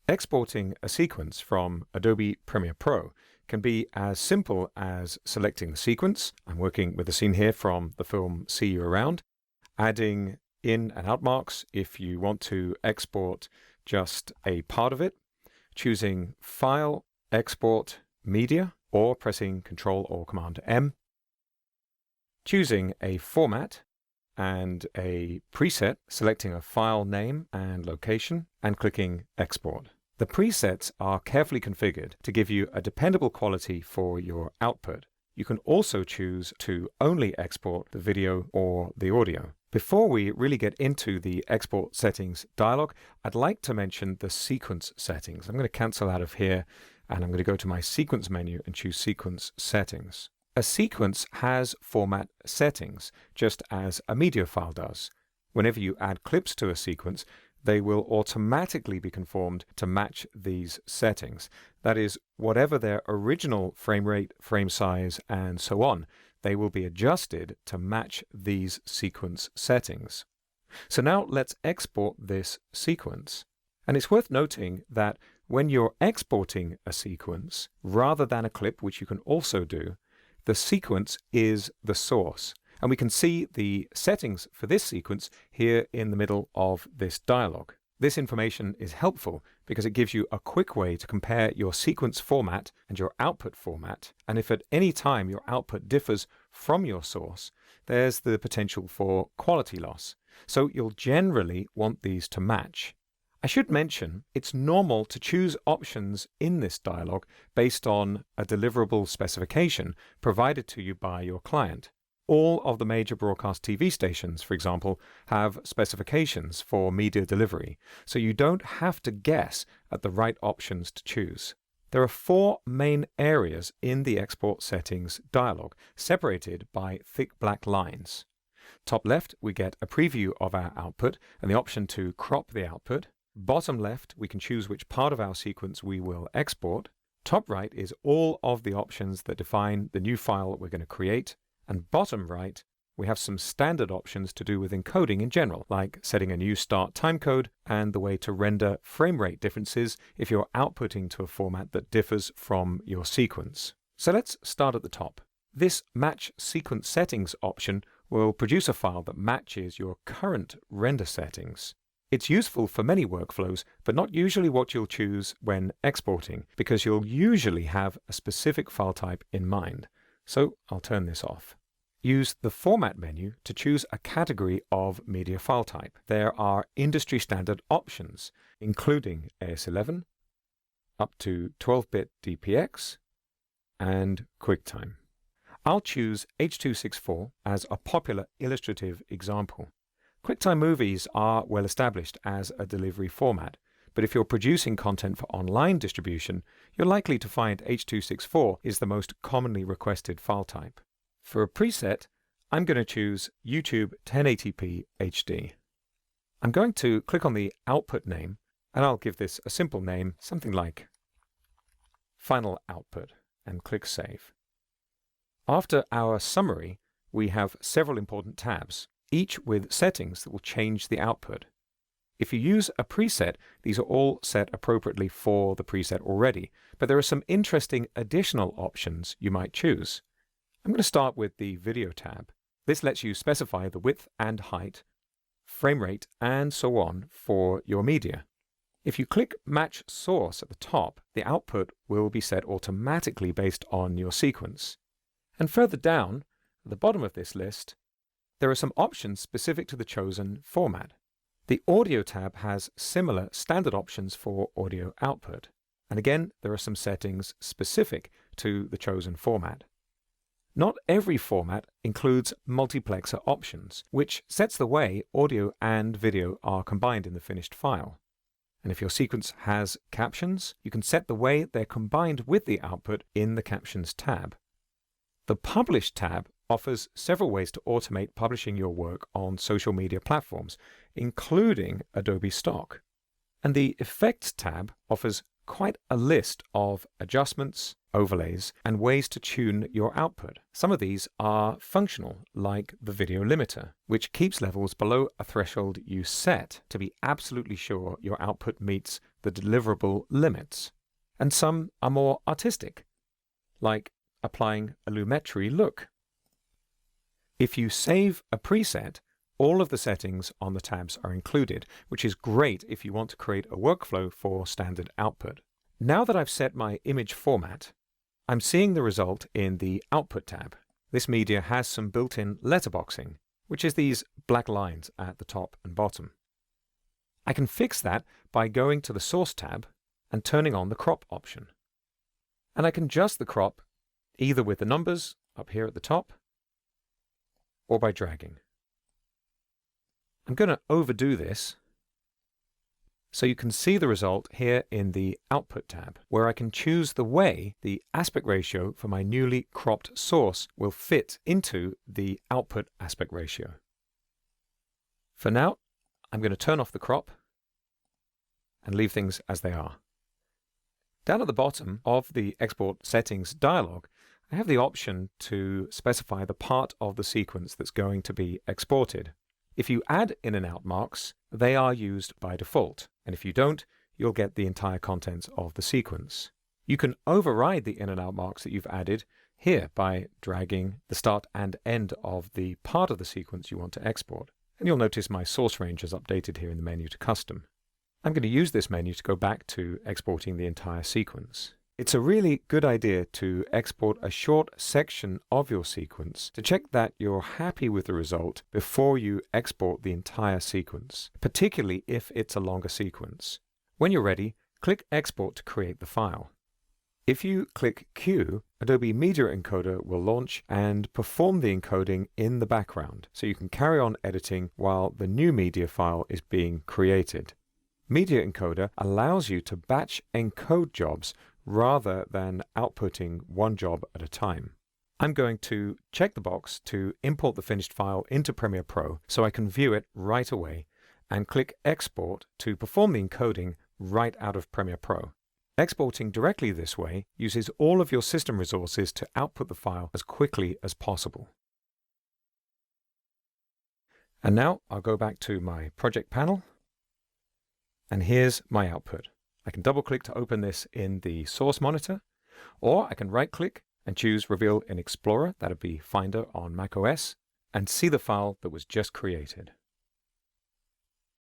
Exporting a sequence from Adobe Premiere Pro can be as simple as selecting the sequence. I'm working with a scene here from the film See You Around, adding in and out marks if you want to export just a part of it, choosing File, Export, Media, or pressing Ctrl or Command M, choosing a format and a preset, selecting a file name and location, and clicking Export. The presets are carefully configured to give you a dependable quality for your output. You can also choose to only export the video or the audio. Before we really get into the export settings dialog, I'd like to mention the sequence settings. I'm going to cancel out of here and I'm going to go to my sequence menu and choose sequence settings. A sequence has format settings, just as a media file does. Whenever you add clips to a sequence, they will automatically be conformed to match these settings. That is, whatever their original frame rate, frame size, and so on, they will be adjusted to match these sequence settings. So now let's export this sequence. And it's worth noting that when you're exporting a sequence, rather than a clip, which you can also do, the sequence is the source. And we can see the settings for this sequence here in the middle of this dialog. This information is helpful because it gives you a quick way to compare your sequence format and your output format. And if at any time your output differs from your source, there's the potential for quality loss. So you'll generally want these to match. I should mention, it's normal to choose options in this dialog based on a deliverable specification provided to you by your client. All of the major broadcast TV stations, for example, have specifications for media delivery, so you don't have to guess at the right options to choose. There are four main areas in the export settings dialog, separated by thick black lines. Top left, we get a preview of our output and the option to crop the output. Bottom left, we can choose which part of our sequence we will export. Top right is all of the options that define the new file we're going to create. And bottom right, we have some standard options to do with encoding in general, like setting a new start timecode and the way to render frame rate differences if you're outputting to a format that differs from your sequence. So let's start at the top. This Match Sequence Settings option will produce a file that matches your current render settings. It's useful for many workflows, but not usually what you'll choose when exporting, because you'll usually have a specific file type in mind. So I'll turn this off. Use the Format menu to choose a category of media file type. There are industry standard options, including AS11, up to 12-bit DPX, and QuickTime. I'll choose H.264 as a popular illustrative example. QuickTime movies are well established as a delivery format, but if you're producing content for online distribution, you're likely to find H.264 is the most commonly requested file type. For a preset, I'm going to choose YouTube 1080p HD. I'm going to click on the output name, and I'll give this a simple name, something like Final Output, and click Save. After our summary, we have several important tabs, each with settings that will change the output. If you use a preset, these are all set appropriately for the preset already, but there are some interesting additional options you might choose. I'm going to start with the Video tab. This lets you specify the width and height, frame rate, and so on for your media. If you click Match Source at the top, the output will be set automatically based on your sequence. And further down, at the bottom of this list, there are some options specific to the chosen format. The Audio tab has similar standard options for audio output. And again, there are some settings specific to the chosen format. Not every format includes multiplexer options, which sets the way audio and video are combined in the finished file. And if your sequence has captions, you can set the way they're combined with the output in the Captions tab. The Publish tab offers several ways to automate publishing your work on social media platforms, including Adobe Stock. And the Effects tab offers quite a list of adjustments, overlays, and ways to tune your output. Some of these are functional, like the video limiter, which keeps levels below a threshold you set to be absolutely sure your output meets the deliverable limits, and some are more artistic, like applying a Lumetri look. If you save a preset, all of the settings on the tabs are included, which is great if you want to create a workflow for standard output. Now that I've set my image format, I'm seeing the result in the Output tab. This media has some built-in letterboxing, which is these black lines at the top and bottom. I can fix that by going to the Source tab and turning on the crop option. And I can adjust the crop either with the numbers up here at the top or by dragging. I'm going to overdo this so you can see the result here in the Output tab, where I can choose the way the aspect ratio for my newly cropped source will fit into the output aspect ratio. For now, I'm going to turn off the crop and leave things as they are. Down at the bottom of the Export Settings dialog, I have the option to specify the part of the sequence that's going to be exported. If you add in and out marks, they are used by default, and if you don't, you'll get the entire contents of the sequence. You can override the in and out marks that you've added here by dragging the start and end of the part of the sequence you want to export. And you'll notice my source range is updated here in the menu to custom. I'm going to use this menu to go back to exporting the entire sequence. It's a really good idea to export a short section of your sequence to check that you're happy with the result before you export the entire sequence, particularly if it's a longer sequence. When you're ready, click Export to create the file. If you click Q, Adobe Media Encoder will launch and perform the encoding in the background, so you can carry on editing while the new media file is being created. Media Encoder allows you to batch encode jobs rather than outputting one job at a time. I'm going to check the box to import the finished file into Premiere Pro so I can view it right away, and click Export to perform the encoding right out of Premiere Pro. Exporting directly this way uses all of your system resources to output the file as quickly as possible. And now I'll go back to my project panel, and here's my output. I can double-click to open this in the source monitor, or I can right-click and choose Reveal in Explorer, that would be Finder on macOS, and see the file that was just created.